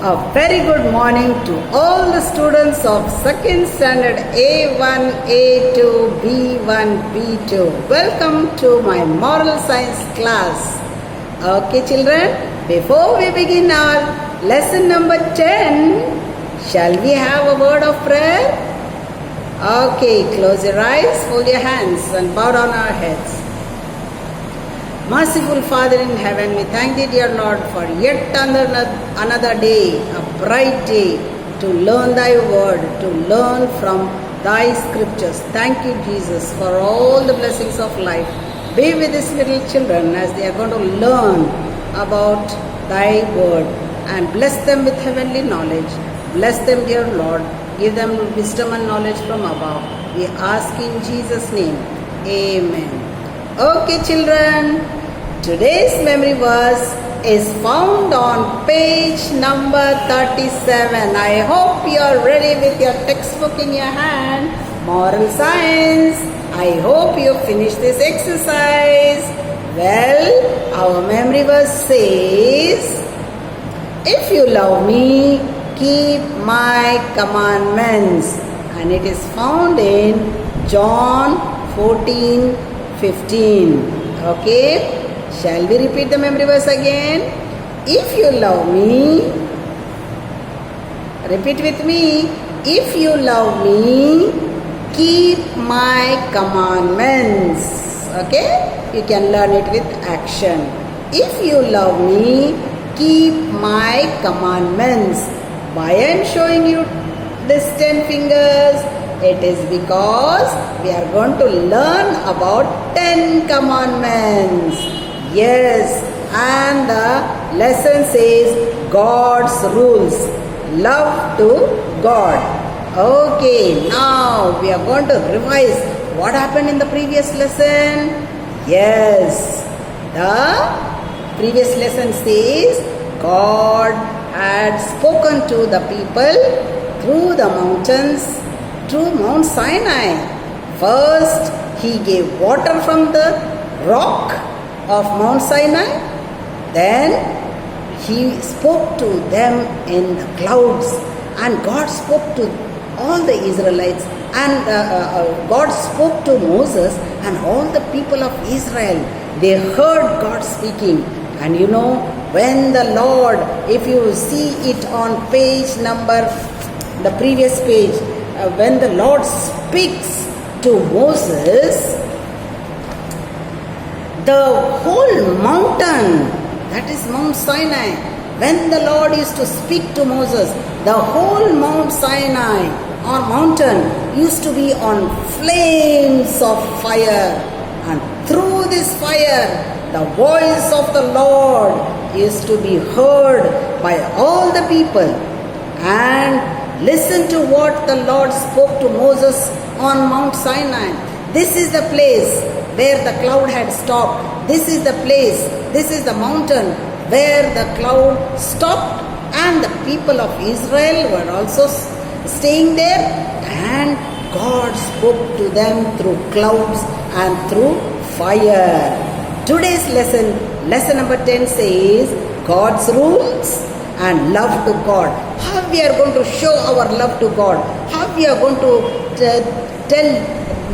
A very good morning to all the students of second standard A1, A2, B1, B2. Welcome to my moral science class. Okay children, before we begin our lesson number 10, shall we have a word of prayer? Okay, close your eyes, fold your hands and bow down our heads. Merciful Father in heaven, we thank thee, dear Lord, for yet another day, a bright day, to learn thy word, to learn from thy scriptures. Thank you, Jesus, for all the blessings of life. Be with these little children as they are going to learn about thy word, and bless them with heavenly knowledge. Bless them, dear Lord. Give them wisdom and knowledge from above. We ask in Jesus' name. Amen. Okay, children. Today's memory verse is found on page number 37. I hope you are ready with your textbook in your hand. Moral science. I hope you finish this exercise. Well, our memory verse says, if you love me, keep my commandments. And it is found in John 14:15. Okay? Shall we repeat the memory verse again? If you love me, repeat with me. If you love me, keep my commandments. Okay? You can learn it with action. If you love me, keep my commandments. Why I am showing you this 10 fingers? It is because we are going to learn about 10 commandments. Yes, and the lesson says God's rules. Love to God. Okay, now we are going to revise what happened in the previous lesson. Yes, the previous lesson says God had spoken to the people through the mountains, through Mount Sinai. First, he gave water from the rock of Mount Sinai. Then he spoke to them in the clouds, and God spoke to all the Israelites, and God spoke to Moses and all the people of Israel. They heard God speaking. And you know, when the Lord, if you see it on page number, the previous page, when the Lord speaks to Moses, the whole mountain, that is Mount Sinai, when the Lord used to speak to Moses, the whole Mount Sinai or mountain used to be on flames of fire. And through this fire, the voice of the Lord used to be heard by all the people. And listen to what the Lord spoke to Moses on Mount Sinai. This is the place where the cloud had stopped. This is the place, this is the mountain where the cloud stopped, and the people of Israel were also staying there, and God spoke to them through clouds and through fire. Today's lesson number 10 says God's rules and love to God. How we are going to show our love to God? How we are going to tell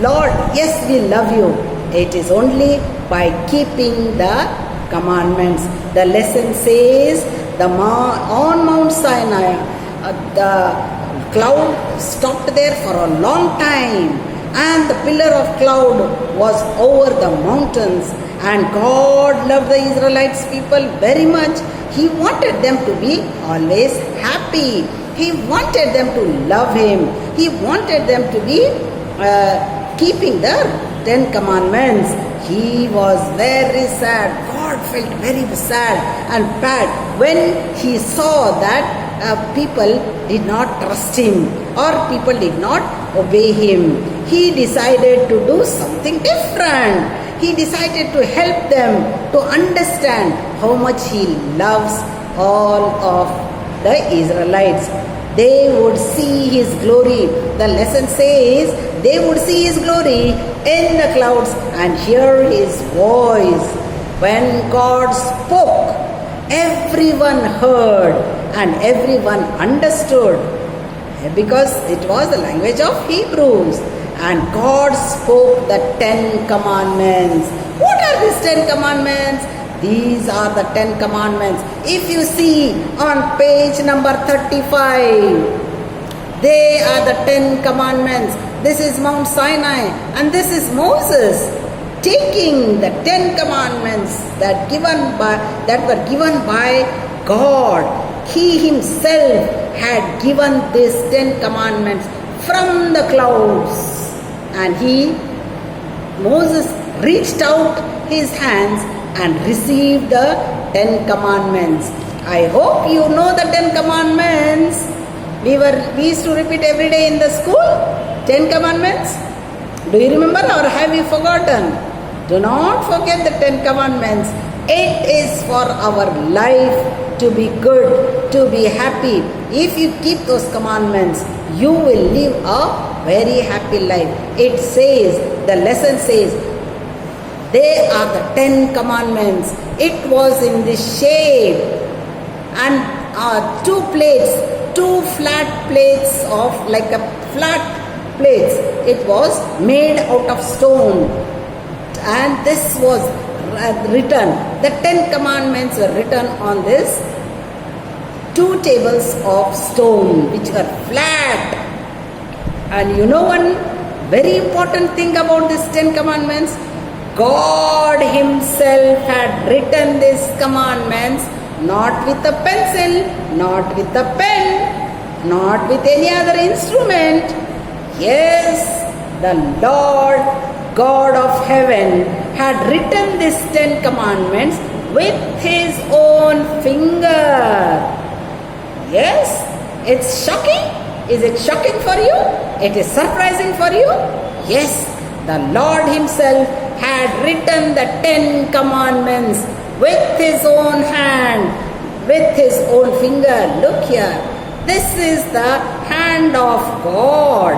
Lord, yes, we love you. It is only by keeping the commandments. The lesson says on Mount Sinai, the cloud stopped there for a long time, and the pillar of cloud was over the mountains, and God loved the Israelites people very much. He wanted them to be always happy. He wanted them to love Him. He wanted them to be keeping the 10 commandments. He was very sad. God felt very sad and bad when he saw that people did not trust him or people did not obey him. He decided to do something different. He decided to help them to understand how much he loves all of the Israelites. They would see his glory. The lesson says they would see his glory in the clouds and hear his voice. When God spoke, Everyone heard and everyone understood because it was the language of Hebrews. And God spoke the 10 commandments. What are these 10 commandments? These are the 10 commandments. If you see on page number 35, they are the 10 commandments. This is Mount Sinai and this is Moses taking the 10 commandments that were given by God. He himself had given these 10 commandments from the clouds. And Moses reached out his hands and received the 10 commandments. I hope you know the 10 commandments. We used to repeat every day in the school. 10 commandments. Do you remember or have you forgotten? Do not forget the 10 commandments. It is for our life to be good, to be happy. If you keep those commandments, you will live a very happy life. It says, the lesson says, they are the 10 commandments. It was in this shape. And 2 plates, 2 flat plates of like a flat plates. It was made out of stone. And this was written. The 10 commandments were written on this 2 tables of stone which were flat. And you know one very important thing about these 10 commandments? God himself had written these commandments not with a pencil, not with a pen, not with any other instrument. Yes, the Lord God of heaven had written these 10 commandments with his own finger. Yes, it's shocking. Is it shocking for you? It is surprising for you? Yes, the Lord himself had written the 10 commandments with his own hand, with his own finger. Look here. This is the hand of God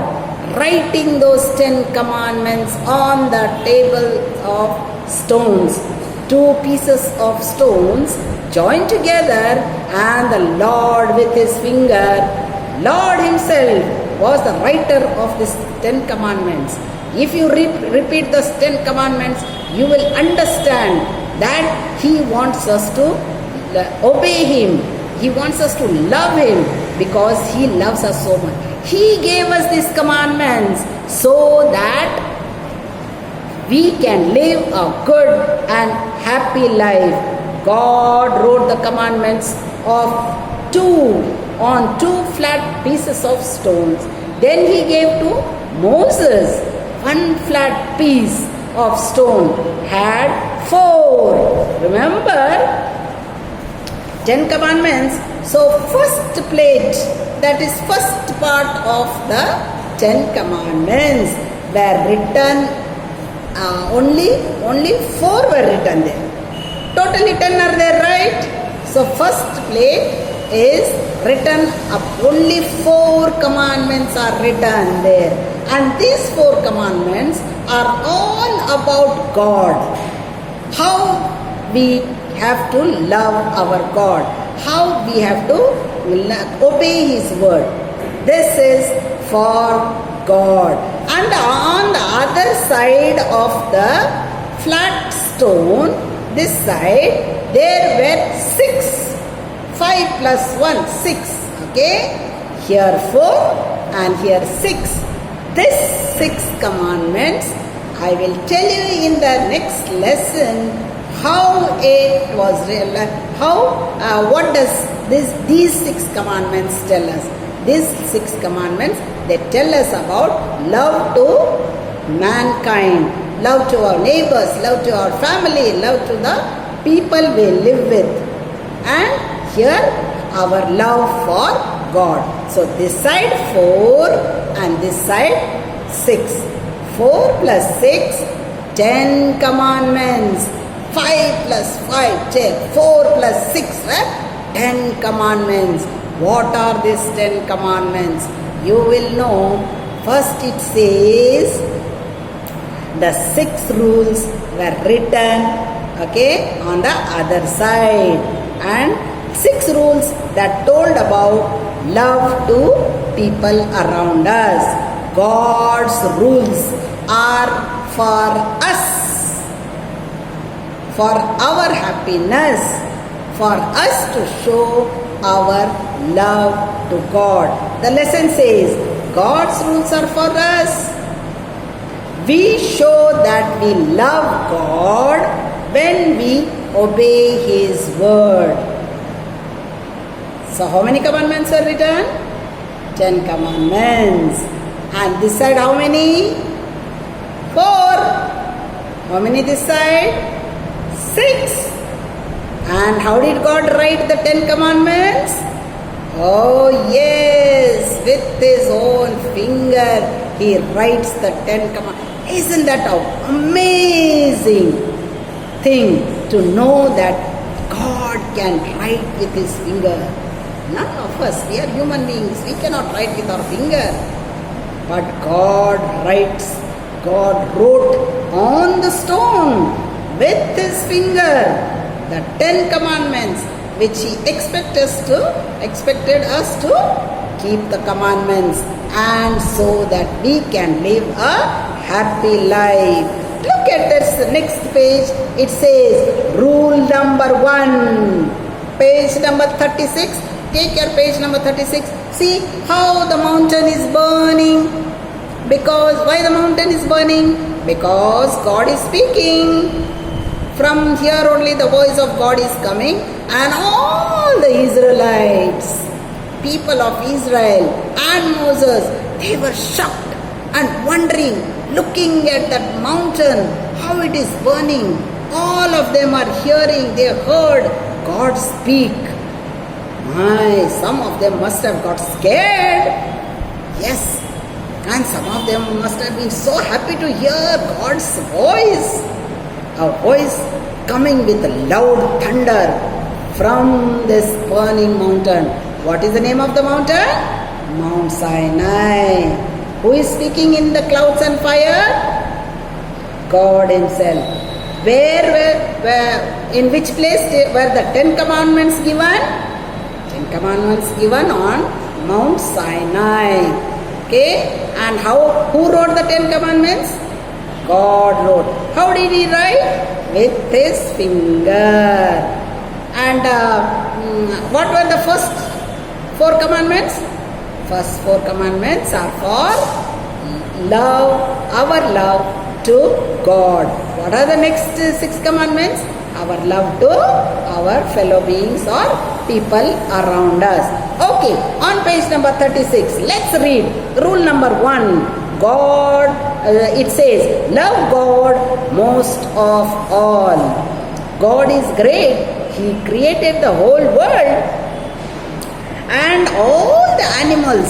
writing those 10 commandments on the table of stones. 2 pieces of stones joined together, and the Lord with his finger, Lord himself was the writer of these 10 commandments. If you repeat those 10 commandments, you will understand that he wants us to obey him. He wants us to love him because he loves us so much. He gave us these commandments so that we can live a good and happy life. God wrote the commandments on 2 flat pieces of stones. Then he gave to Moses 1 flat piece of stone, had 4. Remember? 10 commandments. So first plate, that is first part of the 10 commandments were written, only 4 were written there. Totally 10 are there, right? So first plate is written up, only 4 commandments are written there. And these 4 commandments are all about God. How we have to love our God. How we have to obey his word. This is for God. And on the other side of the flat stone, this side, there were 6. 5 plus 1, 6. Okay? Here 4 and here 6. This 6 commandments, I will tell you in the next lesson how it was what does these 6 commandments tell us. These 6 commandments, they tell us about love to mankind, love to our neighbors, love to our family, love to the people we live with, and here our love for God. So this side 4 and this side 6. 4 plus 6, 10 commandments. 5 plus 5, 10. 4 plus 6, 10 commandments. What are these 10 commandments? You will know. First it says, the 6 rules were written, okay, on the other side. and 6 rules that told about love to people around us. God's rules are for us, for our happiness, for us to show our love to God. The lesson says God's rules are for us. We show that we love God when we obey His word. So how many commandments were written? 10 commandments. And this side how many? 4. How many this side? 6. And how did God write the 10 commandments? Oh yes, with His own finger He writes the 10 commandments. Isn't that an amazing thing to know that God can write with His finger? None of us, we are human beings, we cannot write with our finger. But God writes, God wrote on the stone with His finger the 10 commandments which He expected us to keep the commandments, and so that we can live a happy life. Look at this next page. It says rule number 1, page number 36. Take your page number 36. See how the mountain is burning. Why the mountain is burning? Because God is speaking. From here only the voice of God is coming, and all the Israelites, people of Israel and Moses, they were shocked and wondering, looking at that mountain, how it is burning. All of them are hearing, they heard God speak. Some of them must have got scared. Yes, and some of them must have been so happy to hear God's voice. A voice coming with a loud thunder from this burning mountain. What is the name of the mountain? Mount Sinai. Who is speaking in the clouds and fire? God Himself. In which place were the 10 commandments given? 10 commandments given on Mount Sinai. Okay, and who wrote the 10 commandments? God wrote. How did He write? With His finger. And what were the first 4 commandments? First 4 commandments are for love, our love to God. What are the next 6 commandments? Our love to our fellow beings or people around us. Okay, on page number 36, let's read rule number 1. God, it says, love God most of all. God is great. He created the whole world and all the animals.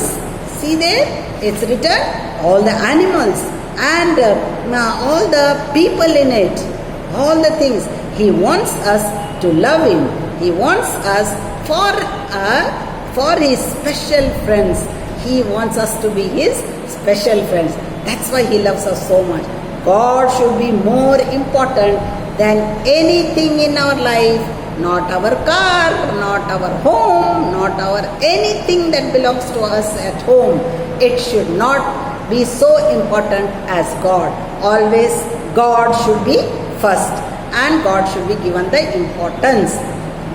See there, it's written, all the animals and all the people in it, all the things. He wants us to love Him. He wants us for His special friends. He wants us to be His special friends. That's why He loves us so much. God should be more important than anything in our life. Not our car, not our home, not our anything that belongs to us at home. It should not be so important as God. Always God should be first and God should be given the importance.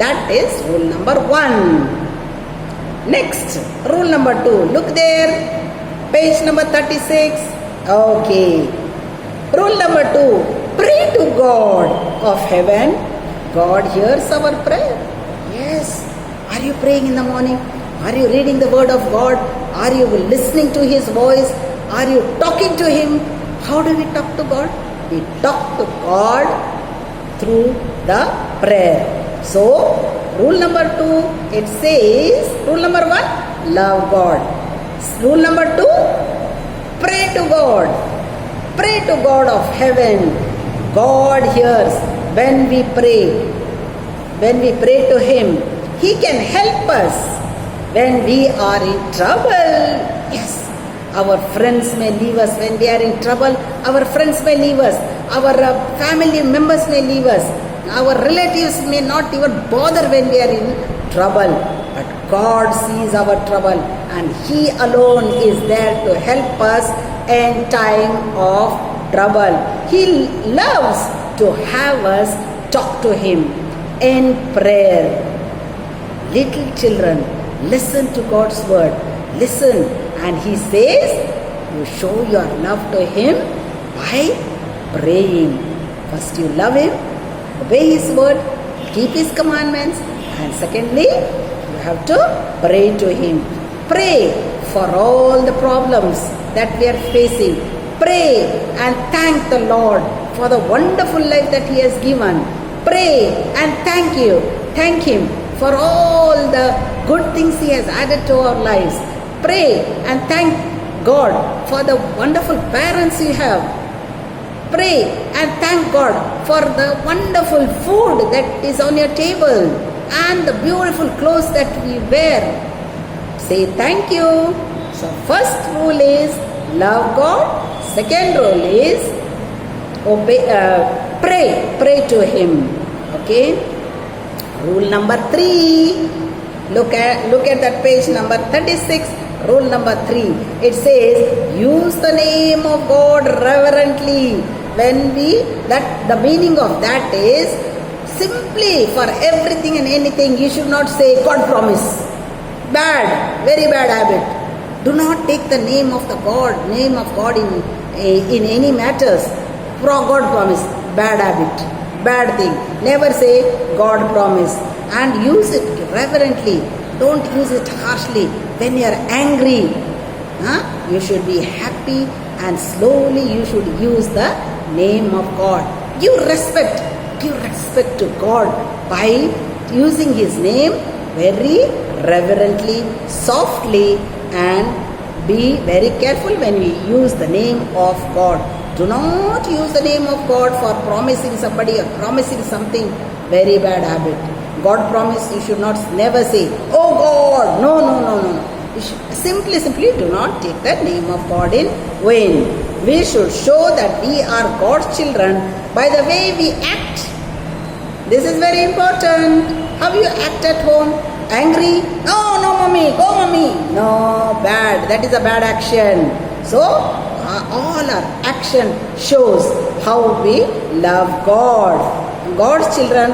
That is rule number 1. Next, rule number 2. Look there. Page number 36. Okay. Rule number 2. Pray to God of heaven. God hears our prayer. Yes. Are you praying in the morning? Are you reading the word of God? Are you listening to His voice? Are you talking to Him? How do we talk to God? We talk to God through the prayer. So, rule number 2, it says, rule number 1, love God. Rule number 2, pray to God. Pray to God of heaven. God hears when we pray. When we pray to Him, He can help us when we are in trouble. Yes, our friends may leave us when we are in trouble. Our friends may leave us. Our family members may leave us. our relatives may not even bother when we are in trouble. But God sees our trouble and He alone is there to help us in time of trouble. He loves to have us talk to Him in prayer. Little children, listen to God's word. Listen, and He says, you show your love to Him by praying. First you love Him, obey His word, keep His commandments, and secondly, you have to pray to Him. Pray for all the problems that we are facing. Pray and thank the Lord for the wonderful life that He has given. Pray and thank Him for all the good things He has added to our lives. Pray and thank God for the wonderful parents you have. Pray and thank God for the wonderful food that is on your table and the beautiful clothes that we wear. Say thank you. So first rule is love God. Second rule is pray to Him. Okay. Rule number 3. Look at that page number 36. Rule number 3. It says use the name of God reverently. The meaning of that is simply for everything and anything you should not say God promise. Bad, very bad habit. Do not take the name of God in any matters. God promise, bad habit, bad thing. Never say God promise and use it reverently. Don't use it harshly. When you are angry, you should be happy and slowly you should use the name of God. Give respect to God by using His name very reverently, softly, and be very careful when we use the name of God. Do not use the name of God for promising somebody or promising something. Very bad habit. God promise, you should never say, oh God, no. You should simply do not take the name of God in vain. We should show that we are God's children by the way we act. This is very important. How you act at home? Angry? No, mommy, go mommy. No, bad. That is a bad action. So, all our action shows how we love God. God's children,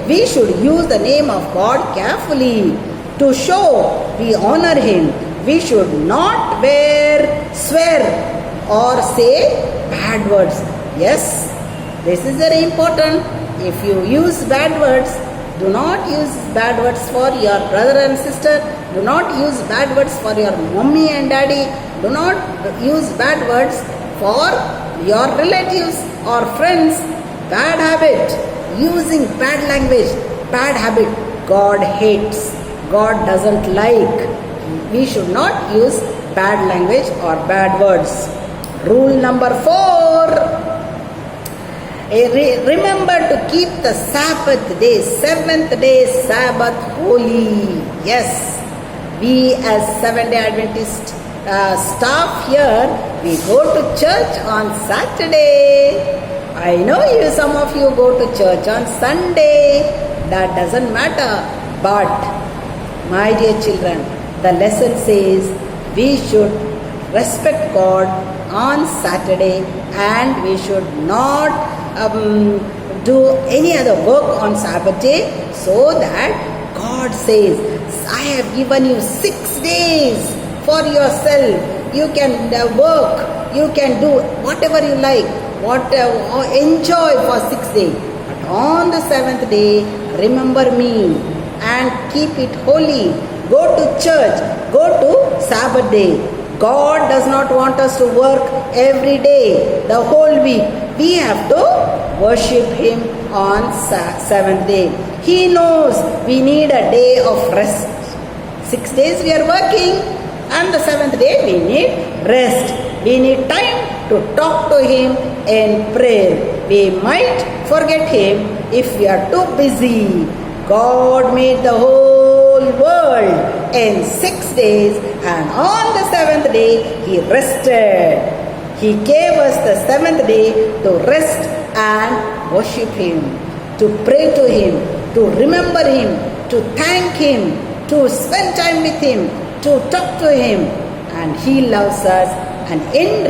we should use the name of God carefully to show we honor Him. We should not swear or say bad words. Yes, this is very important. If you use bad words, do not use bad words for your brother and sister. Do not use bad words for your mommy and daddy. Do not use bad words for your relatives or friends. Bad habit. Using bad language. Bad habit. God hates. God doesn't like. We should not use bad language or bad words. Rule number 4. Remember to keep the Sabbath day, 7th day Sabbath holy. Yes, we as 7th day Adventist staff here, we go to church on Saturday. I know some of you go to church on Sunday. That doesn't matter. But, my dear children, the lesson says we should respect God on Saturday and we should not do any other work on Sabbath day, so that God says, I have given you 6 days for yourself. You can work, you can do whatever you like, enjoy for 6 days. But on the 7th day, remember me and keep it holy. Go to church, go to Sabbath day. God does not want us to work every day, the whole week. We have to worship Him on 7th day. He knows we need a day of rest. 6 days we are working and the 7th day we need rest. We need time to talk to Him in prayer. We might forget Him if we are too busy. God made the whole world in 6 days and on the 7th day He rested. He gave us the 7th day to rest and worship Him, to pray to Him, to remember Him, to thank Him, to spend time with Him, to talk to Him. And He loves us, and in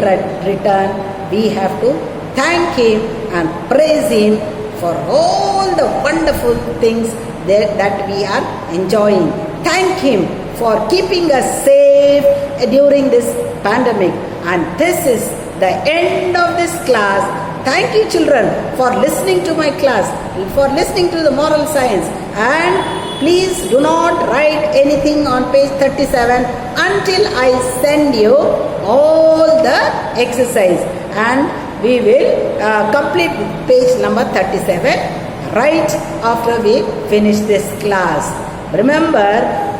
return we have to thank Him and praise Him for all the wonderful things that we are enjoying. Thank Him for keeping us safe during this pandemic. And this is the end of this class. Thank you, children, for listening to my class, for listening to the moral science. And please do not write anything on page 37 until I send you all the exercise. And we will complete page number 37 right after we finish this class. Remember,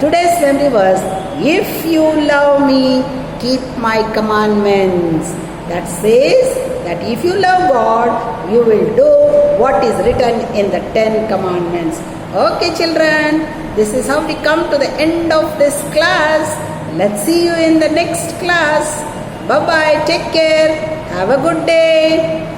today's memory verse, if you love me, keep my commandments. That says that if you love God, you will do what is written in the 10 commandments. Okay, children, this is how we come to the end of this class. Let's see you in the next class. Bye-bye. Take care. Have a good day.